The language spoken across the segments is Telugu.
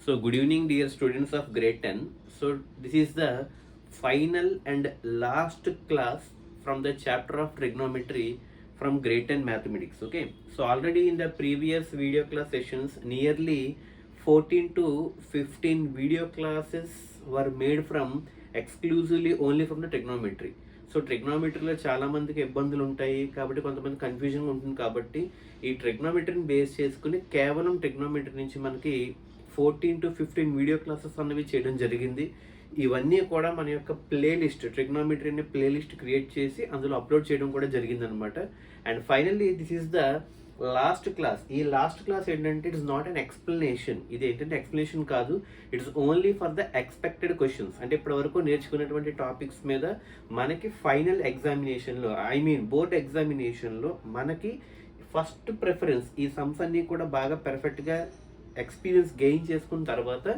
So good evening dear students of grade 10. So this is the final and last class from the chapter of trigonometry from grade 10 mathematics. Okay, so already in the previous video class sessions nearly 14 to 15 video classes were made from exclusively only from the trigonometry. So ట్రిగ్నోమెట్రీలో చాలా మందికి ఇబ్బందులు ఉంటాయి కాబట్టి కొంతమంది కన్ఫ్యూజన్ ఉంటుంది కాబట్టి ఈ ట్రిగ్నోమెట్రీని బేస్ చేసుకుని కేవలం ట్రిగ్నోమెట్రీ నుంచి మనకి 14 to 15 వీడియో క్లాసెస్ అనేవి చేయడం జరిగింది. ఇవన్నీ కూడా మన యొక్క ప్లేలిస్ట్ ట్రిగ్నోమెట్రీని ప్లేలిస్ట్ క్రియేట్ చేసి అందులో అప్లోడ్ చేయడం కూడా జరిగిందనమాట. And finally this is the last class. ఈ లాస్ట్ క్లాస్ ఏంటంటే ఇట్స్ నాట్ అన్ ఎక్స్ప్లెనేషన్. ఇది ఏంటంటే ఎక్స్ప్లెనేషన్ కాదు, it's only for the expected questions. అంటే ఇప్పటి వరకు నేర్చుకున్నటువంటి టాపిక్స్ మీద మనకి ఫైనల్ ఎగ్జామినేషన్లో బోర్డ్ ఎగ్జామినేషన్లో మనకి ఫస్ట్ ప్రిఫరెన్స్ ఈ సమ్స్ అన్నీ కూడా బాగా పర్ఫెక్ట్గా ఎక్స్పీరియన్స్ గెయిన్ చేసుకున్న తర్వాత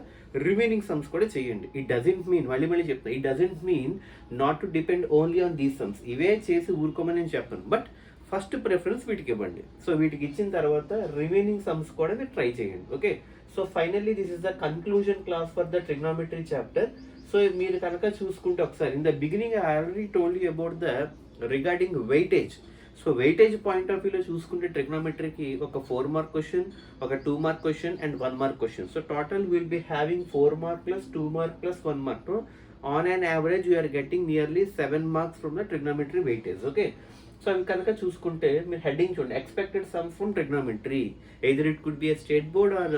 రిమైనింగ్ సమ్స్ కూడా చేయండి. ఇట్ డజంట్ మీన్, మళ్ళీ చెప్తాను, it doesn't mean not to depend only on these sums. ఇవే చేసి ఊరుకోమని నేను చెప్పాను, బట్ ఫస్ట్ ప్రిఫరెన్స్ వీటికి ఇవ్వండి. సో వీటికి ఇచ్చిన తర్వాత రిమైనింగ్ సమ్స్ కూడా మీరు ట్రై చేయండి. Okay, so finally this is the conclusion class for the trigonometry chapter. So మీరు కనుక చూసుకుంటే ఒకసారి in the beginning I already told you about the regarding weightage. So weightage point of వ్యూలో చూసుకుంటే ట్రిగ్నోమెట్రీకి ఒక 4 మార్క్ క్వశ్చన్, ఒక 2 mark question and 1 mark question. So total will be having 4 mark plus 2 mark plus 1 mark. On an average you are getting nearly 7 marks from the trigonometry weightage. Okay, so అవి కనుక చూసుకుంటే మీరు హెడ్డింగ్ చూడండి, expected sums from trigonometry. Either it could be a state board or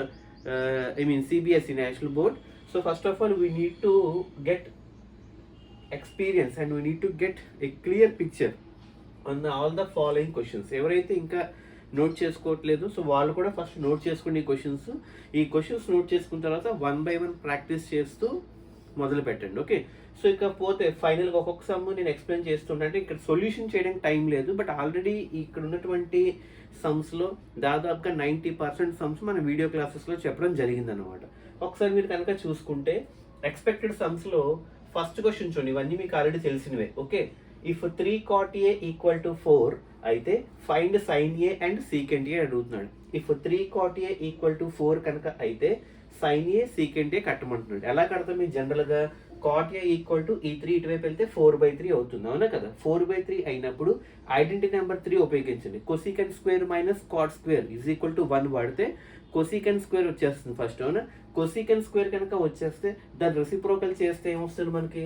CBSE national board. So first of all we need to get experience and we need to get a clear picture on all the following questions. ఎవరైతే ఇంకా నోట్ చేసుకోవట్లేదు సో వాళ్ళు కూడా ఫస్ట్ నోట్ చేసుకోండి ఈ క్వశ్చన్స్ నోట్ చేసుకున్న తర్వాత 1 by 1 ప్రాక్టీస్ చేస్తూ మొదలు పెట్టండి. ఓకే, సో ఇకపోతే ఫైనల్గా ఒక్కొక్క సమ్ నేను ఎక్స్ప్లెయిన్ చేస్తుంటే ఇక్కడ సొల్యూషన్ చేయడానికి టైం లేదు, బట్ ఆల్రెడీ ఇక్కడ ఉన్నటువంటి సమ్స్లో దాదాపుగా 90% సమ్స్ మన వీడియో క్లాసెస్లో చెప్పడం జరిగిందనమాట. ఒకసారి మీరు కనుక చూసుకుంటే ఎక్స్పెక్టెడ్ సమ్స్లో ఫస్ట్ క్వశ్చన్ చూడండి, ఇవన్నీ మీకు ఆల్రెడీ తెలిసినవే. Okay, if 3 cot A equal to 4 అయితే find sin A and secant A అడుగుతున్నాడు. If 3 cot A equal to 4 కనుక అయితే sin A secant A కట్టమంటున్నాడు. ఎలా కడతాం మీరు జనరల్గా? cot A ఈక్వల్ టు ఈ 3 ఇటువైపు వెళ్తే 4/3 అవుతుంది, అవునా కదా? 4/3 అయినప్పుడు ఐడెంటిటీ నెంబర్ 3 ఉపయోగించండి. Cosecant square minus cot square is equal to 1 వాడితే కొసికెంట్ స్క్వేర్ వచ్చేస్తుంది ఫస్ట్, అవునా? కొసికెంట్ స్క్వేర్ కనుక వచ్చేస్తే దాన్ని రెసిప్రోకల్ చేస్తే ఏమొస్తుంది మనకి?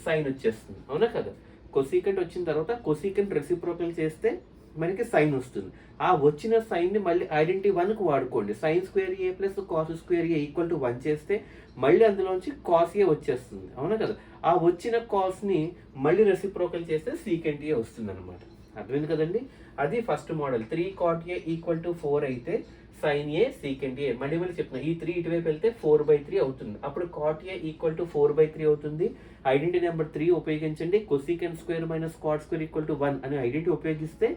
సైన్ వచ్చేస్తుంది, అవునా కదా? కొసికెంట్ వచ్చిన తర్వాత కొసికెంట్ రెసిప్రోకల్ చేస్తే మనకి సైన్ వస్తుంది. ఆ వచ్చిన సైన్ని మళ్ళీ ఐడెంటిటీ 1కు వాడుకోండి. sin square A plus cos square A equal to 1 చేస్తే మళ్ళీ అందులోంచి కాస్ ఏ వచ్చేస్తుంది, అవునా కదా? ఆ వచ్చిన కాస్ని మళ్ళీ రెసిప్రోకల్ చేస్తే సీకెంట్ ఏ వస్తుంది అనమాట. అర్థమైంది కదండి? అది first model. 3 cot A equal to 4 అయితే sin A secant A. మళ్ళీ చెప్తున్నా, ఈ 3 ఇటువైపు వెళ్తే 4/3 అవుతుంది. అప్పుడు cot A ఈక్వల్ టు 4/3 అవుతుంది. ఐడెంటిటీ నెంబర్ 3 ఉపయోగించండి. Cosecant square minus cot square equal to 1 అనే ఐడెంటిటీ ఉపయోగిస్తే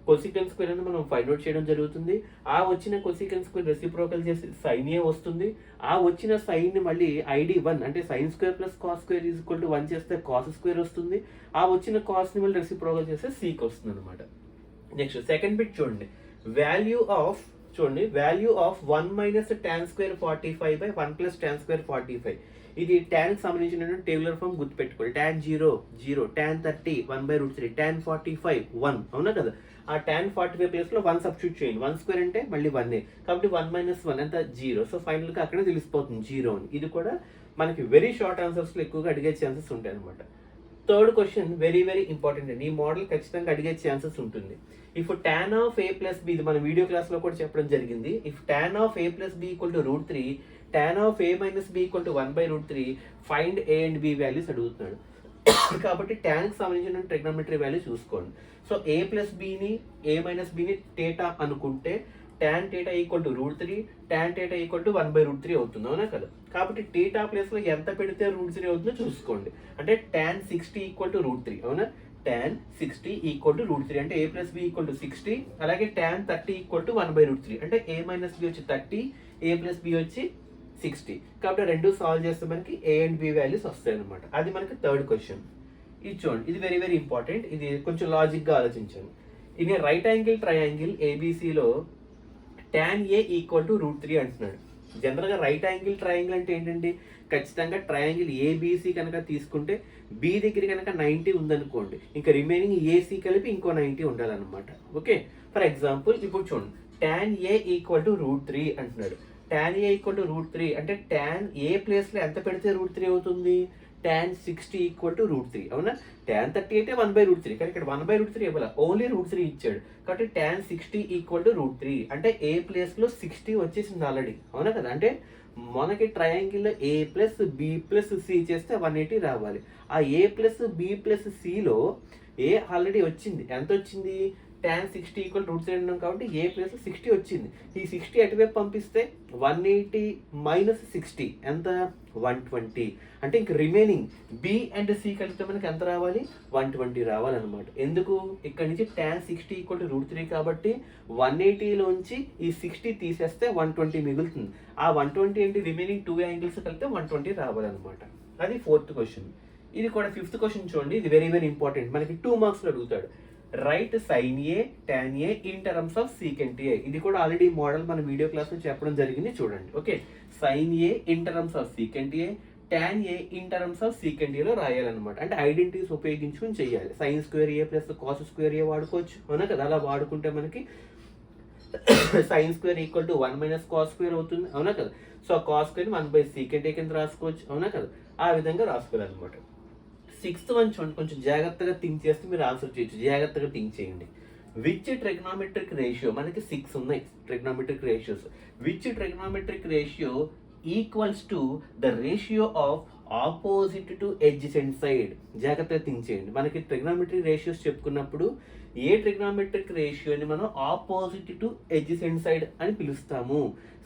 కొసికెంట్ స్క్వేర్ అని మనం ఫైండ్ అవుట్ చేయడం జరుగుతుంది. ఆ వచ్చిన కొసికెంట్ స్క్వేర్ రెసిప్రోకల్ చేసి sin A వస్తుంది. ఆ వచ్చిన సైన్ని మళ్ళీ ID1 అంటే sin square plus cos square is equal to 1 చేస్తే కాస్ స్క్వేర్ వస్తుంది. ఆ వచ్చిన కాస్ని మళ్ళీ రెసిప్రోకల్ చేస్తే సీక్ వస్తుంది అనమాట. నెక్స్ట్ సెకండ్ బిట్ చూడండి, value of 1 minus tan square 45 by 1 plus tan square 45. ఇది ట్యాన్కి సంబంధించిన టేబులర్ ఫామ్ గుర్తుపెట్టుకోండి. tan 0 0, tan 30 1/√3, tan 45 1, అవునా కదా? ఆ tan 45 ప్లేస్లో 1 సబ్స్టిట్యూట్ చేయండి. 1 స్క్వేర్ అంటే మళ్ళీ 1 కాబట్టి 1 మైనస్ 1 అంత 0. సో ఫైనల్గా అక్కడే తెలిసిపోతుంది 0 అని. ఇది కూడా మనకి వెరీ షార్ట్ ఆన్సర్స్లో ఎక్కువగా అడిగే ఛాన్సెస్ ఉంటాయి అనమాట. థర్డ్ క్వశ్చన్ వెరీ ఇంపార్టెంట్ అండి. ఈ మోడల్ ఖచ్చితంగా అడిగే ఛాన్సెస్ ఉంటుంది. If tan of A plus B, ఇది మన వీడియో క్లాస్లో కూడా చెప్పడం జరిగింది. If tan of A plus B equal to √3, tan of A minus B equal to 1/√3, find A and B values అడుగుతున్నాడు. కాబట్టి ట్యాన్కి సంబంధించిన ట్రిగ్నోమెట్రీ వాల్యూ చూసుకోండి. సో A ప్లస్ Bని A మైనస్ Bని θ అనుకుంటే tan θ equal to √3, tan θ equal to 1/√3 అవుతుంది, అవునా కదా? కాబట్టి θ ప్లేస్లో ఎంత పెడితే √3 అవుతుందో చూసుకోండి. అంటే tan 60 ఈక్వల్ టు √3, అవునా? tan 60 ఈక్వల్ టు √3 అంటే A plus B equal to 60. అలాగే tan 30 ఈక్వల్ టు 1/√3 అంటే A మైనస్ B వచ్చి 30, A ప్లస్ B వచ్చి 60. కాబట్టి రెండు సాల్వ్ చేస్తే మనకి A అండ్ B వాల్యూస్ వస్తాయి అనమాట. అది మనకి థర్డ్ క్వశ్చన్. ఇది చూడండి, ఇది వెరీ ఇంపార్టెంట్. ఇది కొంచెం లాజిక్గా ఆలోచించాను. ఇది రైట్ యాంగిల్ ట్రయాంగిల్ ABCలో tan A ఈక్వల్ టు √3 అంటున్నాడు. జనరల్గా రైట్ యాంగిల్ ట్రయాంగిల్ అంటే ఏంటండి, ఖచ్చితంగా ట్రయాంగిల్ ఏబీసీ కనుక తీసుకుంటే బి దగ్గర కనుక 90 ఉందనుకోండి, ఇంకా రిమైనింగ్ ఏసీ కలిపి ఇంకో 90 ఉండాలన్నమాట. ఓకే, ఫర్ ఎగ్జాంపుల్ ఇప్పుడు చూడండి, tan A ఈక్వల్ టు √3 అంటున్నాడు. tan A ఈక్వల్ టు √3 అంటే tan A ప్లేస్లో ఎంత పెడితే √3 అవుతుంది, tan 60 ఈక్వల్ టు √3 అవునా. tan 30 అయితే 1/√3, కానీ ఇక్కడ 1/√3 ఇవ్వాలి, ఓన్లీ √3 ఇచ్చాడు. కాబట్టి tan 60 ఈక్వల్ టు √3 అంటే ఏ ప్లేస్లో 60 వచ్చేసింది ఆల్రెడీ, అవునా కదా. అంటే మనకి ట్రయాంగిల్లో A plus B plus C చేస్తే 180 రావాలి. ఆ A ప్లస్ B ప్లస్ Cలో A ఆల్రెడీ వచ్చింది, ఎంత వచ్చింది, tan 60 ఈక్వల్ √3 అన్నాం కాబట్టి ఏ ప్లస్ 60 వచ్చింది. ఈ 60 అటువైపు పంపిస్తే 180 మైనస్ 60 ఎంత, 120. అంటే ఇంక రిమైనింగ్ B అండ్ C కలిపితే మనకి ఎంత రావాలి, 120 రావాలన్నమాట. ఎందుకు, ఇక్కడ నుంచి tan 60 ఈక్వల్ టు √3 కాబట్టి 180లోంచి ఈ 60 తీసేస్తే 120 మిగులుతుంది. ఆ 120 ఏంటి, రిమైనింగ్ 2 యాంగిల్స్ కలిపితే 120 రావాలన్నమాట. అది 4th క్వశ్చన్. ఇది కూడా 5th క్వశ్చన్ చూడండి, ఇది వెరీ వెరీ ఇంపార్టెంట్, మనకి 2 మార్క్స్లో అడుగుతాడు. Right sin A tan A in terms of secant A. ఇది కూడా ఆల్రెడీ మోడల్ మన వీడియో క్లాస్లో చెప్పడం జరిగింది, చూడండి. Okay, sin A in terms of secant A, tan A in terms of secant A లో రాయాలన్నమాట. అంటే ఐడెంటిటీస్ ఉపయోగించుకుని చేయాలి. sin square A plus cos square A వాడుకోవచ్చు, అవునా కదా. అలా వాడుకుంటే మనకి sin square equal to 1 minus cos square అవుతుంది, అవునా కదా. So cos square 1/secant A కింద రాసుకోవచ్చు, అవునా కదా. ఆ విధంగా రాసుకోవాలన్నమాట. 6th వన్ చూడండి, కొంచెం జాగ్రత్తగా థింక్ చేస్తే మీరు ఆన్సర్ చేయొచ్చు. జాగ్రత్తగా థింక్ చేయండి. విచ్ ట్రిగ్నోమెట్రిక్ రేషియో, మనకి 6 ఉన్నాయి trigonometric ratios. Which trigonometric ratio equals to the ratio of opposite to adjacent side. జాగ్రత్తగా థింక్ చేయండి. మనకి ట్రిగ్నోమెట్రిక్ రేషియోస్ చెప్పుకున్నప్పుడు ఏ ట్రిగ్నోమెట్రిక్ రేషియోని మనం ఆపోజిట్ టు ఎడ్జసెంట్ సైడ్ అని పిలుస్తాము.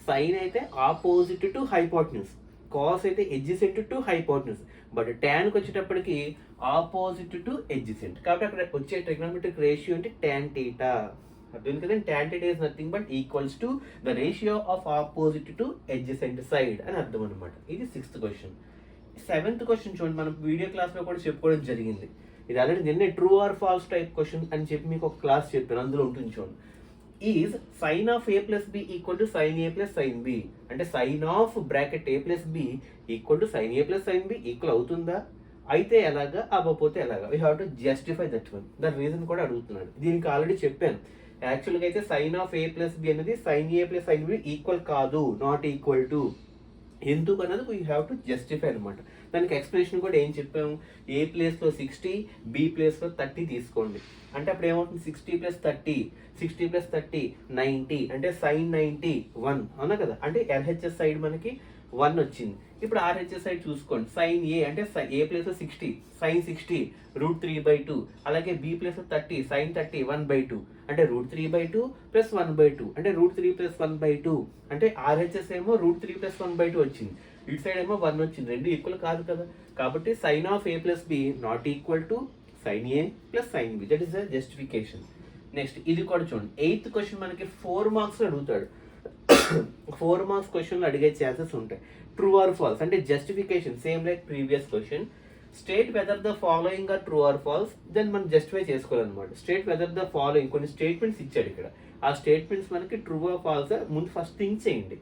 సైన్ అయితే ఆపోజిట్ టు హైపోటెన్యూస్, కాస్ అయితే ఎడ్జసెంట్ టు హైపోటెన్యూస్, బట్ ట్యాన్కి వచ్చేటప్పటికి ఆపోజిట్ టు ఎడ్జసెంట్. కాబట్టి అక్కడ వచ్చే ట్రిగ్నోమెట్రిక్ రేషియో అంటే tan θ. అర్థం కదండి, tan θ is nothing but equals to the ratio of opposite to adjacent side అని అర్థం అనమాట. ఇది 6th క్వశ్చన్. 7th క్వశ్చన్ చూడండి, మనం వీడియో క్లాస్లో కూడా చెప్పుకోవడం జరిగింది. ఇది ఆల్రెడీ నిన్నే true or false type question అని చెప్పి మీకు ఒక క్లాస్ చెప్పాను, అందులో ఉంటుంది చూడండి. Is sin of A plus B equal to sin A plus sin B అంటే sin of bracket A plus B equal to sin A plus sin B equal అవుతుందా, అయితే ఎలాగా, అవ్వకపోతే ఎలాగా. We have to justify that one. దాని రీజన్ కూడా అడుగుతున్నాడు. దీనికి ఆల్రెడీ చెప్పాను, యాక్చువల్గా అయితే sin of A plus B అనేది sin A plus sin B equal కాదు, నాట్ ఈక్వల్ టు. ఎందుకు అన్నది వీ హ్యావ్ టు జస్టిఫై అనమాట. దానికి ఎక్స్ప్లెనేషన్ కూడా ఏం చెప్పాము, ఏ ప్లేస్లో 60 బి ప్లేస్లో 30 తీసుకోండి. అంటే అప్పుడు ఏమవుతుంది, 60 + 30 60 + 30 90 అంటే sin 90 1, అవునా కదా. అంటే LHS సైడ్ మనకి 1 వచ్చింది. ఇప్పుడు RHS సైడ్ చూసుకోండి, sin A అంటే ఏ ప్లేస్లో 60 sin 60 √3/2, అలాగే B ప్లేస్లో 30 sin 30 1/2 అంటే √3/2 + 1/2 అంటే √3 + 1/2 అంటే RHS ఏమో √3 + 1/2 వచ్చింది, ఇటు సైడ్ ఏమో 1 వచ్చింది, రెండు ఈక్వల్ కాదు కదా. కాబట్టి sin of A plus B not equal to sin A plus sin B. That is the justification. Next ఇది కూడా చూడండి, 8th క్వశ్చన్ మనకి 4 మార్క్స్ అడుగుతాడు. 4 మార్క్స్ క్వశ్చన్లు అడిగే ఛాన్సెస్ ఉంటాయి. ట్రూ ఆర్ ఫాల్స్ అంటే justification, same like previous question. State whether the following are true or false, then మనం జస్టిఫై చేసుకోవాలన్నమాట. స్టేట్ వెదర్ ద ఫాలోయింగ్, కొన్ని స్టేట్మెంట్స్ ఇచ్చాడు ఇక్కడ. ఆ స్టేట్మెంట్స్ మనకి ట్రూ ఆర్ ఫాల్స్ ముందు ఫస్ట్ థింక్ చేయండి.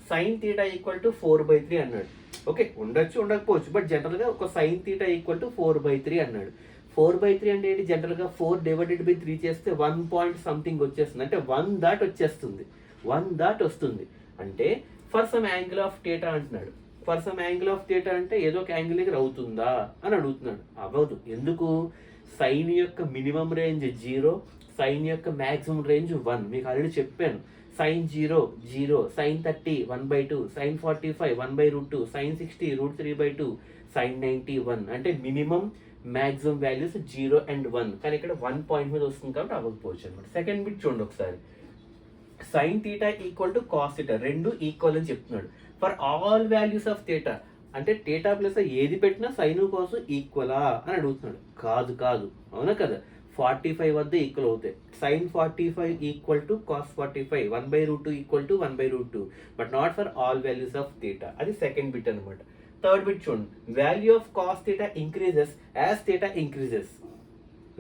sin θ ఈక్వల్ టు 4/3 అన్నాడు. ఓకే, ఉండొచ్చు ఉండకపోవచ్చు, బట్ జనరల్గా ఒక sin θ ఈక్వల్ టు 4/3 అన్నాడు. 4/3 అంటే ఏంటి, జనరల్గా 4/3 చేస్తే 1 పాయింట్ సంథింగ్ వచ్చేస్తుంది, అంటే 1 దాట్ వచ్చేస్తుంది, 1 దాట్ వస్తుంది. అంటే ఫర్ సమ్ యాంగిల్ ఆఫ్ θ అంటున్నాడు. ఫర్ సమ్ యాంగిల్ ఆఫ్ θ అంటే ఏదో ఒక యాంగిల్ దగ్గర అవుతుందా అని అడుగుతున్నాడు. అవ్వదు. ఎందుకు, సైన్ యొక్క మినిమం రేంజ్ 0, సైన్ యొక్క మ్యాక్సిమం రేంజ్ 1. మీకు ఆల్రెడీ చెప్పాను, sin 0 0, sin 30 1/2, sin 45 1/√2, sin 60 √3/2, sin 90 1. అంటే మినిమం మ్యాక్సిమం వాల్యూస్ 0 and 1, కానీ ఇక్కడ 1 పాయింట్ మీద వస్తుంది కాబట్టి అవ్వకపోవచ్చు అనమాట. సెకండ్ బిట్ చూడండి ఒకసారి, sin θ ఈక్వల్ టు కాస్ θ రెండు ఈక్వల్ అని చెప్తున్నాడు. ఫర్ ఆల్ వాల్యూస్ ఆఫ్ θ అంటే θ ప్లస్ ఏది పెట్టినా సైన్ కాస్ ఈక్వలా అని అడుగుతున్నాడు. కాదు కాదు, అవునా కదా. 45 వద్ద ఈక్వల్ అవుతాయి. sin 45 equal to cos 45 1/√2 equal to 1/√2, but not for all values of θ. అది సెకండ్ బిట్ అనమాట. థర్డ్ బిట్ చూడండి, value of cos θ increases as θ increases.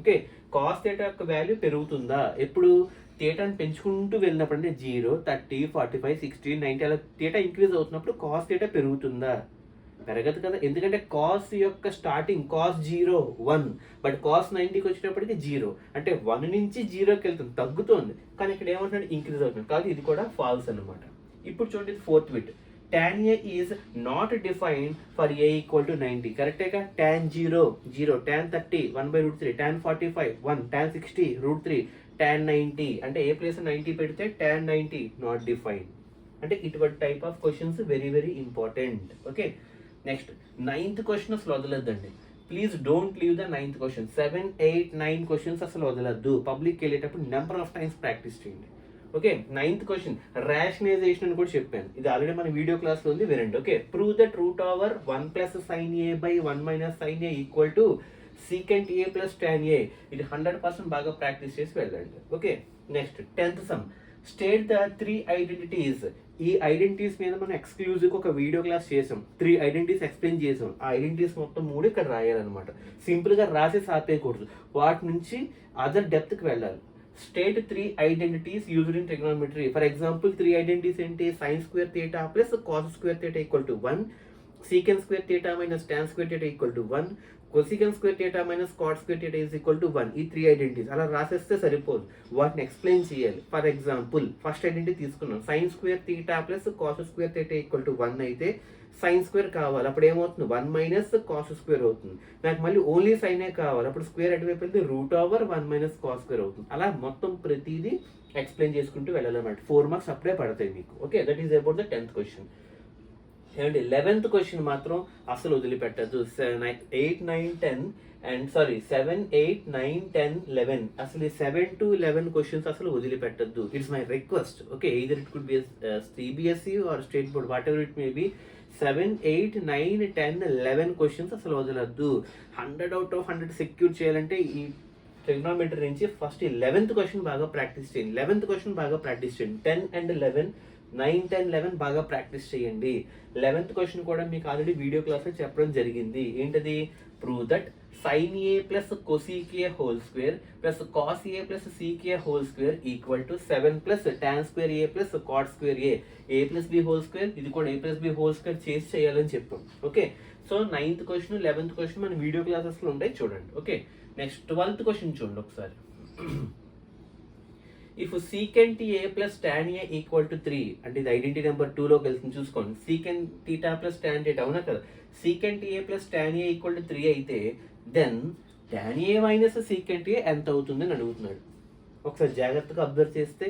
Okay, cos θ యొక్క వాల్యూ పెరుగుతుందా, ఎప్పుడు థీటాని పెంచుకుంటూ వెళ్ళినప్పుడు అంటే 0, 30, 45, 60, 90 అలా థీటా ఇంక్రీజ్ అవుతున్నప్పుడు కాస్ థీటా పెరుగుతుందా? పెరగదు కదా, ఎందుకంటే కాస్ యొక్క స్టార్టింగ్ కాస్ 0, 1, బట్ కాస్ 90కి వచ్చేటప్పటికి 0, అంటే 1 నుంచి 0కి వెళ్తుంది, తగ్గుతుంది. కానీ ఇక్కడ ఏమంటున్నాడు, ఇంక్రీజ్ అవుతుంది. కాబట్టి ఇది కూడా ఫాల్స్ అనమాట. ఇప్పుడు చూడండి fourth bit, tan A is not defined for A equal to 90. కరెక్టేగా? tan 0, 0, tan 30, 1/√3, tan 45, 1, tan 60, √3, tan 90. అంటే ఏ ప్లేస్ 90 పెడితే tan 90 నాట్ డిఫైన్. అంటే ఇటువంటి type of questions very very important. Okay, next 9th question అసలు వదలొద్దండి. Please don't leave the 9th question. 7, 8, 9 questions అసలు వదలద్దు. పబ్లిక్ వెళ్ళేటప్పుడు నెంబర్ ఆఫ్ టైమ్స్ ప్రాక్టీస్ చేయండి. ఓకే, 9th క్వశ్చన్ రేషనలైజేషన్ అని కూడా చెప్పాను. ఇది ఆల్రెడీ మన వీడియో క్లాస్లో ఉంది, వినండి. Okay, prove that root over 1 + sin A / 1 - sin A equal to secant A + tan A. ఇది 100% బాగా ప్రాక్టీస్ చేసి వెళ్ళండి. Okay, next 10th some, state the 3 identities. ఈ ఐడెంటిటీస్ మీద మనం ఎక్స్క్లూజివ్ ఒక వీడియో క్లాస్ చేసాం. 3 ఐడెంటిటీస్ ఎక్స్ప్లెయిన్ చేసాం. ఆ ఐడెంటిటీస్ మొత్తం 3 ఇక్కడ రాయాలన్నమాట. సింపుల్గా రాసేసి ఆపేయకూడదు, వాటి నుంచి అదర్ డెప్త్కి వెళ్ళాలి. State 3 identities used in trigonometry. For example 3 identities ఏంటి? sin² θ + cos² θ equal to 1, secant² θ - tan² θ equal to 1, cosecant² θ - cot² θ is equal to 1. ఈ 3 ఐడెంటిటీస్ అలా రాసేస్తే సరిపోదు, వాటిని ఎక్స్ప్లెయిన్ చేయాలి. ఫర్ ఎగ్జాంపుల్ ఫస్ట్ ఐడెంటిటీ తీసుకున్నాం, sin² θ + cos² θ ఈక్వల్ టు 1 అయితే sin² కావాలి, అప్పుడు ఏమవుతుంది? 1 - cos² అవుతుంది. నాకు మళ్ళీ ఓన్లీ సైనే కావాలి, అప్పుడు స్క్వేర్ అటువైపు వెళ్తే √1 - cos² అవుతుంది. అలా మొత్తం ప్రతిదీ ఎక్స్ప్లెయిన్ చేసుకుంటూ వెళ్ళాలన్నమాట. 4 మార్క్స్ అప్పుడే పడతాయి మీకు. Okay, that is about the 10th question. ఏమంటే 11th క్వశ్చన్ మాత్రం అసలు వదిలిపెట్టద్దు. 8, 9, 10 అండ్ 7, 8, 9, 10, 11 అసలు 7 to 11 క్వశ్చన్స్ అసలు వదిలిపెట్టద్దు. It's my request. Okay, either it could be CBSE or state board, whatever it may be. 7, 8, 9, 10, 11 questions అసలు వదలద్దు. 100 out of 100 సెక్యూర్ చేయాలంటే ఈ ట్రిగ్నోమెట్రీ నుంచి ఫస్ట్ 11th క్వశ్చన్ బాగా ప్రాక్టీస్ చేయండి. 11th క్వశ్చన్ బాగా ప్రాక్టీస్ చేయండి. 10 and 11, 9, 10, 11 బాగా ప్రాక్టీస్ చేయండి. 11th క్వశ్చన్ కూడా మీకు ఆల్రెడీ వీడియో క్లాస్లో చెప్పడం జరిగింది. ఏంటది? Prove that sin A + cosec A² + cos A + sec A² equal to 7 + tan² A + cot² A + b² ఇది కూడా A + b² చేసి చేయాలని చెప్పాం. Okay, so 9th question 11th question మన వీడియో క్లాసెస్లో ఉంటాయి, చూడండి. ఓకే, నెక్స్ట్ 12th క్వశ్చన్ చూడండి ఒకసారి. If secant A + tan A equal to 3, అంటే ఇది ఐడెంటిటీ నెంబర్ 2లోకి వెళ్తుంది, చూసుకోండి. secant θ + tan θ అవునా కదా? secant A + tan A equal to 3 అయితే then tan A - secant A ఎంత అవుతుంది అని అడుగుతున్నాడు. ఒకసారి జాగ్రత్తగా అబ్జర్వ్ చేస్తే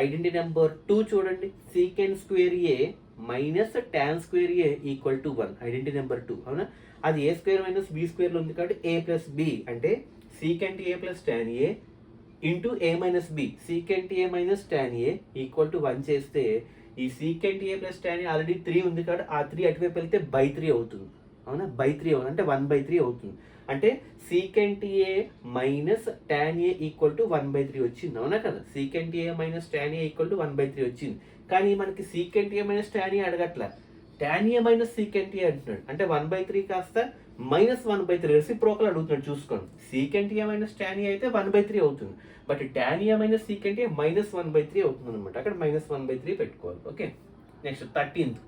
ఐడెంటిటీ నెంబర్ 2 చూడండి. secant² A - tan² A equal to 1. Identity number 2 అవునా? అది A² - b² ఉంది కాబట్టి A + b అంటే secant A + tan A into A - b. secant A - tan A equal to 1 చేస్తే ఈ secant A + tan A already 3 ఉంది కాబట్టి ఆ 3 అటువైపు వెళ్తే /3 అవుతుంది. అవునా? /3 అవుతుంది, అంటే 1/3 అవుతుంది. అంటే secant A - tan A equal to 1/3 వచ్చింది. అవునా కదా? secant A - tan A equal to 1/3 వచ్చింది. కానీ మనకి secant A - tan A అడగట్ల, tan A - secant A అంటున్నాడు. అంటే 1/3 కాస్త -1/3 రెసిప్రోకల్ అడుగుతున్నాడు, చూసుకోండి. secant A - tan A అయితే 1/3 అవుతుంది, but tan A - secant A -1/3 అవుతుంది అనమాట. అక్కడ -1/3 పెట్టుకోవాలి. Okay, next 13th.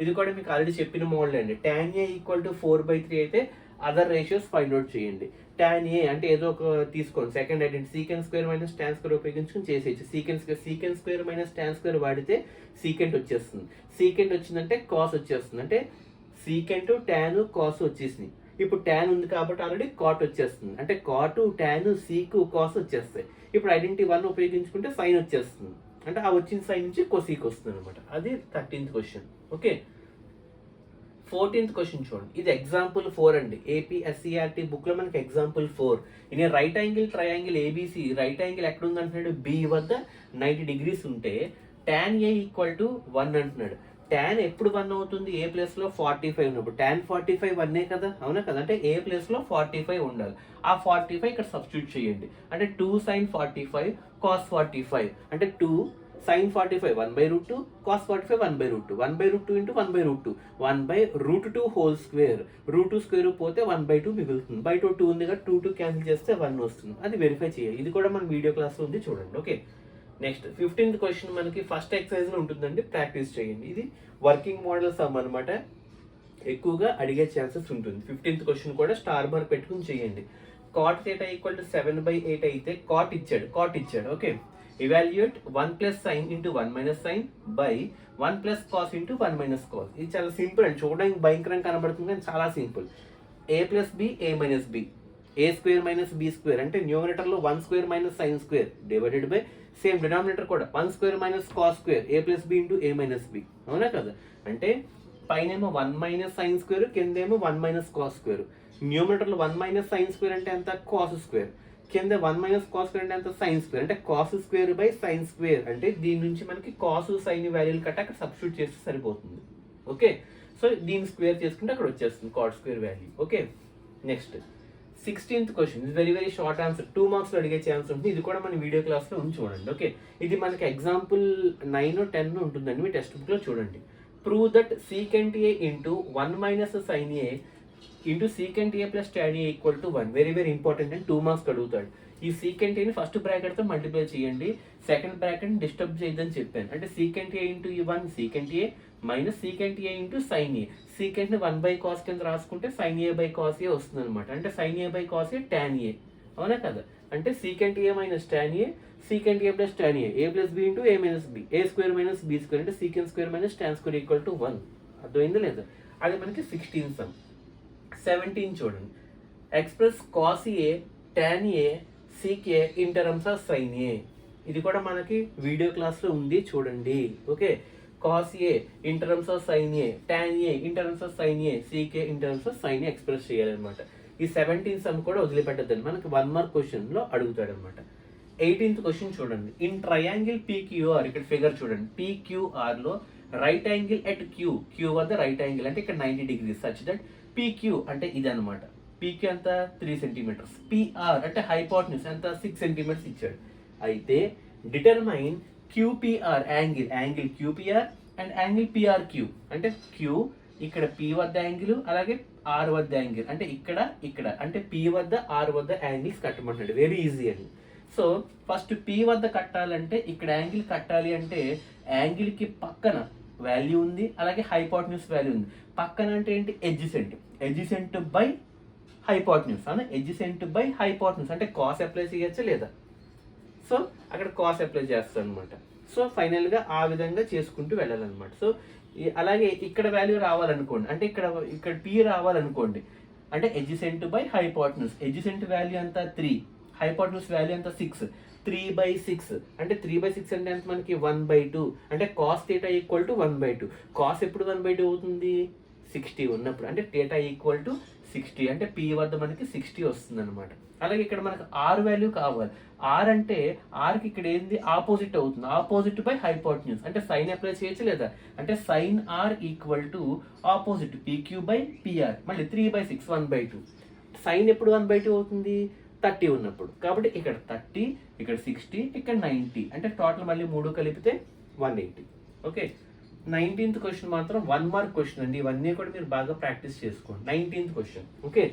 ఇది కూడా మీకు ఆల్రెడీ చెప్పిన మోడల్ అండి. tan A ఈక్వల్ టు 4/3 అయితే అదర్ రేషియోస్ ఫైండ్ అవుట్ చేయండి. tan A అంటే ఏదో ఒక తీసుకోండి, సెకండ్ ఐడెంటిటీ secant² - tan² ఉపయోగించుకుని చేసేయచ్చు. secant² - tan² వాడితే secant వచ్చేస్తుంది. secant వచ్చిందంటే cos వచ్చేస్తుంది. అంటే secant, tan, cos వచ్చేసింది. ఇప్పుడు tan ఉంది కాబట్టి ఆల్రెడీ cot వచ్చేస్తుంది. అంటే cot, tan, sec, cos వచ్చేస్తాయి. ఇప్పుడు ఐడెంటిటీ 1 ఉపయోగించుకుంటే sin వచ్చేస్తుంది. అంటే ఆ వచ్చిన సైన్ నుంచి కొసీక్ వస్తుంది అనమాట. అది 13th question. Okay, 14th question చూడండి. ఇది ఎగ్జాంపుల్ 4 అండి. ఏపీ SCERT బుక్లో మనకి ఎగ్జాంపుల్ 4. ఇది right angle triangle ABC. Right angle ఎక్కడ ఉంది అంటున్నాడు? B వద్ద 90 degrees ఉంటే tan A ఈక్వల్ టు 1 అంటున్నాడు. tan ఎప్పుడు 1 అవుతుంది? A ప్లేస్లో 45 ఉన్నప్పుడు. tan 45 1 కదా? అవునా కదా? అంటే A ప్లేస్లో 45 ఉండాలి. ఆ 45 ఇక్కడ సబ్స్టిట్యూట్ చేయండి. అంటే 2 sin 45 cos 45 అంటే 2 sin 45 1/√2, cos 45 1/√2, 1/√2 into 1/√2, 1/√2 whole square, √2 square పోతే 1/2 మిగులుతుంది. బై 2 ఉంది కదా, 2 క్యాన్సిల్ చేస్తే 1 వస్తుంది. అది వెరిఫై చేయాలి. ఇది కూడా మన వీడియో క్లాస్లో ఉంది, చూడండి. ఓకే, నెక్స్ట్ 15th క్వశ్చన్ మనకి ఫస్ట్ ఎక్సర్సైజ్లో ఉంటుందండి, ప్రాక్టీస్ చేయండి. ఇది వర్కింగ్ మోడల్ సమ్ అనమాట, ఎక్కువగా అడిగే ఛాన్సెస్ ఉంటుంది. 15th క్వశ్చన్ కూడా స్టార్ బార్ పెట్టుకుని చేయండి. cot θ = 7/8 అయితే cot ఇచ్చాడు. Okay, evaluate 1 plus sin into 1 minus sin by 1 plus cos into 1 minus cos. ఇది చాలా సింపుల్ అండి, చూడడానికి భయంకరంగా కనబడుతుంది కానీ చాలా simple. a plus b, a minus b, a square minus b square అంటే న్యూమరేటర్లో 1 square minus sin square divided by same denominator కూడా 1 square minus cos square, a plus b into a minus b. అవునా కదా, అంటే పైనేమో 1 minus sin square, కిందేమో 1 minus cos square. న్యూమరేటర్లో 1 minus sin square అంటే ఎంత, cos square. కింద 1 minus cos square అంటే ఎంత, sin square. అంటే cos square by sin square. అంటే దీని నుంచి మనకి cos sin వాల్యూలు కట్ట అక్కడ సబ్స్టిట్యూట్ చేస్తే సరిపోతుంది. ఓకే, సో దీన్ని స్క్వేర్ చేసుకుంటే అక్కడ వచ్చేస్తుంది cot square value. Okay, next 16th question. ఇది very very short answer, 2 marks అడిగే ఛాన్స్ ఉంటుంది. ఇది కూడా మన వీడియో క్లాస్లో ఉంది, చూడండి. ఓకే, ఇది మనకి ఎగ్జాంపుల్ 9 or 10 ఉంటుందండి, మీ టెక్స్ట్ బుక్లో చూడండి. Prove that secant a into 1 minus sin a into secant a plus tan a equal to 1. Very very important and 2 marks అడుగుతాడు. ఈ secant a ని ఫస్ట్ బ్రాకెట్తో మల్టిప్లై చేయండి, సెకండ్ బ్రాకెట్ డిస్టర్బ్ చేయొద్దని చెప్పాను. అంటే secant a into 1 secant a minus secant a into sin a. secant ని 1/cos కింద రాసుకుంటే sin a by cos a వస్తుంది అనమాట. అంటే sin a by cos a tan a, అవునా కదా. అంటే secant a minus tan a, secant a plus tan a, a plus b into a minus b, a square minus b square అంటే secant square minus tan square equal to 1. అర్థమైందా లేదా? అది మనకి 16 సమ్. 17 చూడండి. Express cos a tan a sec a in terms of sin a. ఇది కూడా మనకి వీడియో క్లాస్లో ఉంది, చూడండి. Okay, cos a in terms of sin a, tan a in terms of sin a, sec a in terms of sin a express చేయాలన్నమాట. ఈ 17 సమ్ కూడా వదిలిపెట్టద్దని, మనకి 1 mark క్వశ్చన్లో అడుగుతాడు అనమాట. 18th క్వశ్చన్ చూడండి. ఇన్ ట్రయాంగిల్ PQR, ఇక్కడ ఫిగర్ చూడండి, PQR లో రైట్ యాంగిల్ ఎట్ Q వద్ద రైట్ యాంగిల్ అంటే ఇక్కడ 90 degrees సచ్ దట్ PQ అంటే ఇది అనమాట. PQ అంత 3 centimeters, PR అంటే హైపోటెన్యూస్ ఎంత 6 centimeters ఇచ్చాడు. అయితే determine QPR angle QPR and angle PRQ. అంటే Q ఇక్కడ P వద్ద యాంగిల్, అలాగే R వద్ద యాంగిల్, అంటే ఇక్కడ అంటే P వద్ద R వద్ద యాంగిల్స్ కట్టమంటాడు. వెరీ ఈజీ అని. సో ఫస్ట్ P వద్ద కట్టాలంటే ఇక్కడ యాంగిల్ కట్టాలి అంటే యాంగిల్కి పక్కన వాల్యూ ఉంది, అలాగే హైపోటెన్యూస్ వాల్యూ ఉంది. పక్కన అంటే ఏంటి, ఎడ్జిసెంట్ బై హైపోటెన్యూస్ అన్న, ఎడ్జిసెంట్ బై హైపోటెన్యూస్ అంటే కాస్ అప్లై చేయొచ్చా లేదా. సో అక్కడ కాస్ అప్లై చేస్తాను అనమాట. సో ఫైనల్గా ఆ విధంగా చేసుకుంటూ వెళ్ళాలన్నమాట. సో అలాగే ఇక్కడ వాల్యూ రావాలనుకోండి, అంటే ఇక్కడ P రావాలనుకోండి, అంటే adjacent by hypotenuse. Adjacent value అంతా 3, హైపోటెన్యూస్ వాల్యూ అంతా 6, 3/6 అంటే 3/6 అంటే ఎంత మనకి 1/2. అంటే cos θ ఈక్వల్ టు 1/2. కాస్ ఎప్పుడు 1/2 అవుతుంది, 60 ఉన్నప్పుడు. అంటే θ ఈక్వల్ టు 60 అంటే P వద్ద మనకి 60 వస్తుంది అనమాట. అలాగే ఇక్కడ మనకు R వాల్యూ కావాలి. R అంటే Rకి ఇక్కడ ఏంది, ఆపోజిట్ అవుతుంది, ఆపోజిట్ బై హైపోటెన్యూస్. అంటే సైన్ అప్లై చేయొచ్చు లేదా, అంటే sine R equal to opposite PQ by PR. మళ్ళీ 3/6 1/2. సైన్ ఎప్పుడు 1/2 అవుతుంది, 30 ఉన్నప్పుడు. కాబట్టి ఇక్కడ 30, ఇక్కడ 60, ఇక్కడ 90. అంటే టోటల్ మళ్ళీ 3 కలిపితే 180. ఓకే, 19th క్వశ్చన్ మాత్రం 1 mark క్వశ్చన్ అండి. ఇవన్నీ కూడా మీరు బాగా ప్రాక్టీస్ చేసుకోండి. 19th question. ఓకే,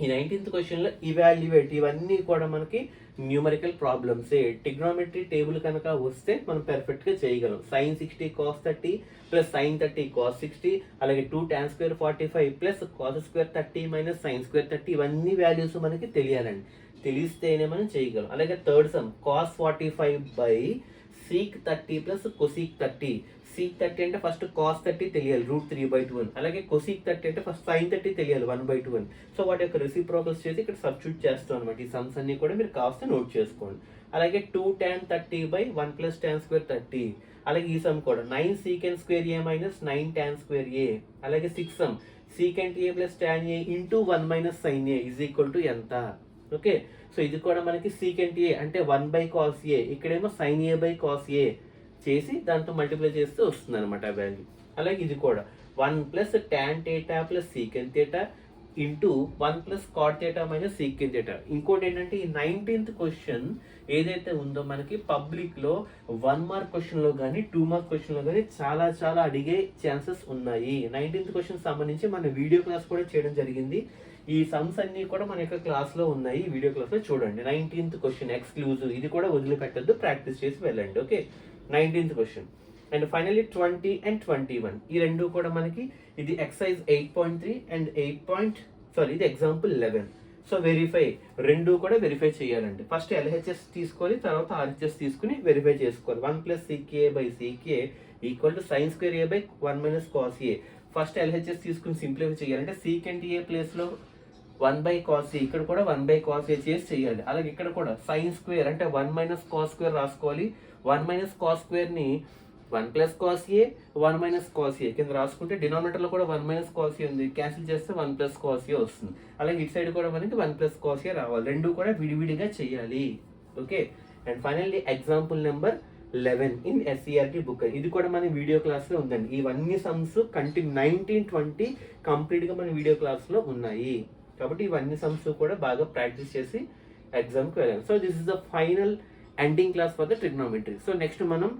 ఈ 19th క్వశ్చన్లో ఇవాల్యుయేట్, ఇవన్నీ కూడా మనకి న్యూమరికల్ ప్రాబ్లమ్సే. ట్రిగ్నోమెట్రీ టేబుల్ కనుక వస్తే మనం పెర్ఫెక్ట్గా చేయగలం. sin 60 cos 30 plus sin 30 cos 60, అలాగే 2 tan square 45 plus cos square 30 minus sin square 30. ఇవన్నీ వాల్యూస్ మనకి తెలియాలండి, తెలిస్తేనే మనం చేయగలం. అలాగే third sum cos 45 by sec 30 plus cosec 30. sec 30 అంటే ఫస్ట్ cos 30 తెలియాలి, √3/2 అని. అలాగే cosec 30 అంటే ఫస్ట్ sin 30 తెలియాలి, 1/2 అని. సో వాటి యొక్క రెసిప్రోకల్స్ చేసి ఇక్కడ సబ్స్టిట్యూట్ చేస్తాం అనమాట. ఈ సమ్స్ అన్ని కూడా మీరు కావాల్సి నోట్ చేసుకోండి. అలాగే 2 tan 30 by 1 plus tan square 30. అలాగే ఈ సమ్ కూడా 9 secant square a minus 9 tan square a. అలాగే 6 some secant a plus tan a into 1 minus sin a is equal to ఎంత. ఓకే, సో ఇది కూడా మనకి secant a అంటే 1/cos a, ఇక్కడేమో sin a by cos a చేసి దాంతో మల్టిప్లై చేస్తే వస్తుంది అనమాట వాల్యూ. అలాగే ఇది కూడా 1 plus tan θ plus secant θ into 1 plus cot theta minus secant theta. ఇంకోటి ఏంటంటే ఈ 19th క్వశ్చన్ ఏదైతే ఉందో మనకి పబ్లిక్లో 1 మార్క్ క్వశ్చన్లో కానీ 2 మార్క్ క్వశ్చన్లో కానీ చాలా చాలా అడిగే ఛాన్సెస్ ఉన్నాయి. 19th క్వశ్చన్ సంబంధించి మన వీడియో క్లాస్ కూడా చేయడం జరిగింది. ఈ సమ్స్ అన్నీ కూడా మన యొక్క క్లాస్లో ఉన్నాయి, వీడియో క్లాస్లో చూడండి. 19th క్వశ్చన్ ఎక్స్క్లూజివ్, ఇది కూడా వదిలిపెట్టద్దు, ప్రాక్టీస్ చేసి వెళ్ళండి. Okay, 19th question. And finally 20 and 21 ఈ రెండు కూడా మనకి ఇది ఎక్సైజ్ 8.3 అండ్ ఇది ఎగ్జాంపుల్ 11. సో వెరిఫై, రెండు కూడా వెరిఫై చేయాలండి. ఫస్ట్ ఎల్హెచ్ఎస్ తీసుకోవాలి, తర్వాత ఆర్హెచ్ఎస్ తీసుకుని వెరిఫై చేసుకోవాలి. 1 plus CK by CK equal to sine square A by 1 minus cos A. First LHS తీసుకుని సింప్లిఫై చేయాలంటే సీకెంట్ ఏ ప్లేస్లో 1 బై కాస్ ఏ, ఇక్కడ కూడా 1 బై కాస్ ఏ చేసి చేయాలి. అలాగే ఇక్కడ కూడా సైన్ స్క్వేర్ అంటే 1 మైనస్ కాస్ స్క్వేర్ రాసుకోవాలి. 1 మైనస్ కాస్ స్క్వేర్ని 1 plus cos A 1 minus cos A కింద రాసుకుంటే డినామినేటర్లో కూడా 1 మైనస్ కాస్ ఏ ఉంది, క్యాన్సిల్ చేస్తే 1 ప్లస్ కాస్ ఏ వస్తుంది. అలాగే ఇటు సైడ్ కూడా మనకి 1 ప్లస్ కాస్ ఏ రావాలి. రెండు కూడా విడివిడిగా చేయాలి. Okay, and finally example number 11 in SCERT book. ఇది కూడా మన వీడియో క్లాస్లో ఉందండి. ఇవన్నీ సమ్స్ 19, 20 కంప్లీట్గా మన వీడియో క్లాస్లో ఉన్నాయి. కాబట్టి ఇవన్నీ సమ్స్ కూడా బాగా ప్రాక్టీస్ చేసి ఎగ్జామ్కి వెళ్ళాలి. So this is the final ending class for the trigonometry. So next మనం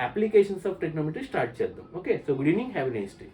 applications of trigonometry start చేద్దాం. Okay, so good evening, have a nice day.